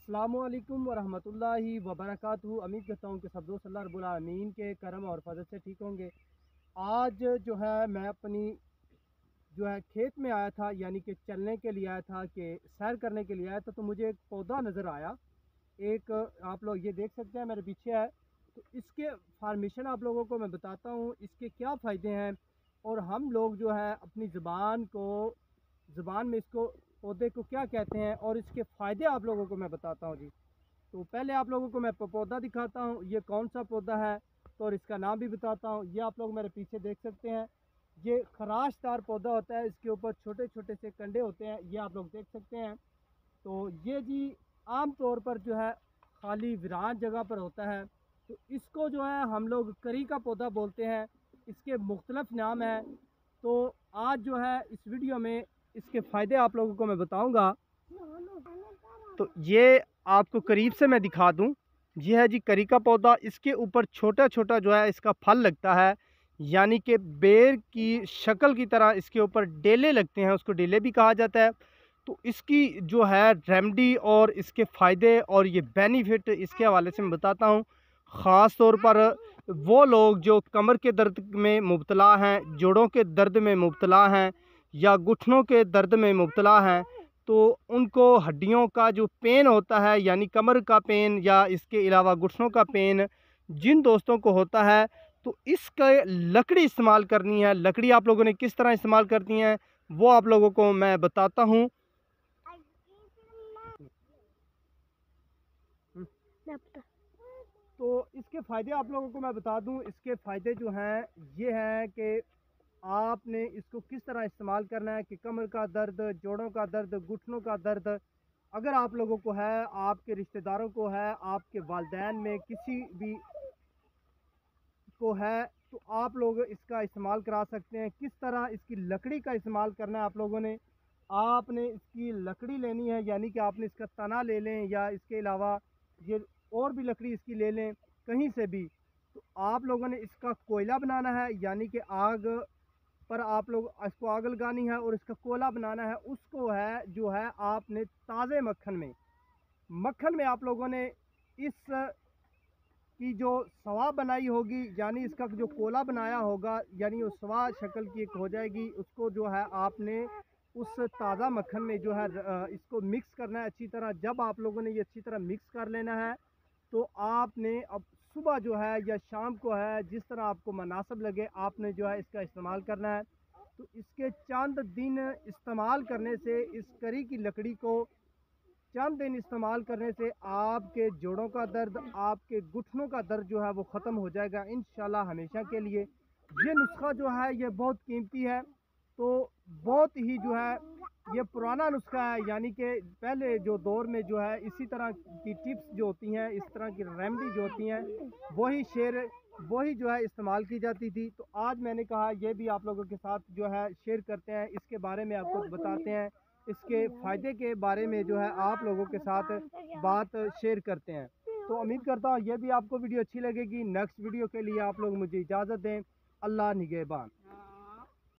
अस्सलामुअलैकुम वरहमतुल्लाहि वबरकातुहू। उम्मीद करता हूँ कि सब दोस्त अल्लाह रब्बुल आलमीन के करम और फजल से ठीक होंगे। आज जो है मैं अपनी खेत में आया था, यानी कि चलने के लिए आया था, कि सैर करने के लिए आया था। तो मुझे एक पौधा नज़र आया। एक आप लोग ये देख सकते हैं, मेरे पीछे है। तो इसके फार्मेशन आप लोगों को मैं बताता हूँ, इसके क्या फ़ायदे हैं और हम लोग जो है अपनी ज़ुबान में इसको पौधे को क्या कहते हैं और इसके फ़ायदे आप लोगों को मैं बताता हूँ जी। तो पहले आप लोगों को मैं पौधा दिखाता हूँ, ये कौन सा पौधा है, तो और इसका नाम भी बताता हूँ। ये आप लोग मेरे पीछे देख सकते हैं, ये खराशदार पौधा होता है। इसके ऊपर छोटे छोटे से कंडे होते हैं, ये आप लोग देख सकते हैं। तो ये जी आम तौर पर जो है खाली वीरान जगह पर होता है। तो इसको जो है हम लोग करी का पौधा बोलते हैं। इसके मुख्तलिफ नाम हैं। तो आज जो है इस वीडियो में इसके फ़ायदे आप लोगों को मैं बताऊंगा। तो ये आपको करीब से मैं दिखा दूं, ये है जी करी का पौधा। इसके ऊपर छोटा छोटा जो है इसका फल लगता है, यानी कि बेर की शक्ल की तरह इसके ऊपर डेले लगते हैं, उसको डेले भी कहा जाता है। तो इसकी जो है रेमेडी और इसके फ़ायदे और ये बेनिफिट इसके हवाले से मैं बताता हूँ। ख़ास तौर पर वो लोग जो कमर के दर्द में मुब्तला हैं, जोड़ों के दर्द में मुब्तला हैं या घुटनों के दर्द में मुब्तला हैं, तो उनको हड्डियों का जो पेन होता है, यानी कमर का पेन या इसके अलावा घुटनों का पेन जिन दोस्तों को होता है, तो इसका लकड़ी इस्तेमाल करनी है। लकड़ी आप लोगों ने किस तरह इस्तेमाल करनी है वो आप लोगों को मैं बताता हूँ। तो इसके फ़ायदे आप लोगों को मैं बता दूं। इसके फ़ायदे जो हैं ये हैं कि आपने इसको किस तरह इस्तेमाल करना है कि कमर का दर्द, जोड़ों का दर्द, घुटनों का दर्द अगर आप लोगों को है, आपके रिश्तेदारों को है, आपके वालिदैन में किसी भी को है, तो आप लोग इसका इस्तेमाल करा सकते हैं। किस तरह इसकी लकड़ी का इस्तेमाल करना है आप लोगों ने, आपने इसकी लकड़ी लेनी है, यानी कि आपने इसका तना ले लें या इसके अलावा ये और भी लकड़ी इसकी ले लें कहीं से भी। तो आप लोगों ने इसका कोयला बनाना है, यानी कि आग पर आप लोग इसको आग लगानी है और इसका कोयला बनाना है। उसको है जो है आपने ताज़े मक्खन में आप लोगों ने इस की जो सवा बनाई होगी, यानी इसका जो कोला बनाया होगा, यानी वो सवा शक्ल की एक हो जाएगी। उसको जो है आपने उस ताज़ा मक्खन में जो है इसको मिक्स करना है अच्छी तरह। जब आप लोगों ने ये अच्छी तरह मिक्स कर लेना है, तो आपने अब सुबह जो है या शाम को है, जिस तरह आपको मुनासिब लगे, आपने जो है इसका इस्तेमाल करना है। तो इसके चंद दिन इस्तेमाल करने से, इस करी की लकड़ी को चंद दिन इस्तेमाल करने से आपके जोड़ों का दर्द, आपके घुटनों का दर्द जो है वो ख़त्म हो जाएगा इंशाल्लाह हमेशा के लिए। ये नुस्खा जो है ये बहुत कीमती है। तो बहुत ही जो है ये पुराना नुस्खा है, यानी कि पहले जो दौर में जो है इसी तरह की टिप्स जो होती हैं, इस तरह की रेमेडी जो होती हैं, वही जो है इस्तेमाल की जाती थी। तो आज मैंने कहा ये भी आप लोगों के साथ जो है शेयर करते हैं, इसके बारे में आपको बताते हैं, इसके फ़ायदे के बारे में जो है आप लोगों के साथ बात शेयर करते हैं। तो उम्मीद करता हूँ ये भी आपको वीडियो अच्छी लगेगी। नेक्स्ट वीडियो के लिए आप लोग मुझे इजाज़त दें। अल्लाह निगहबान।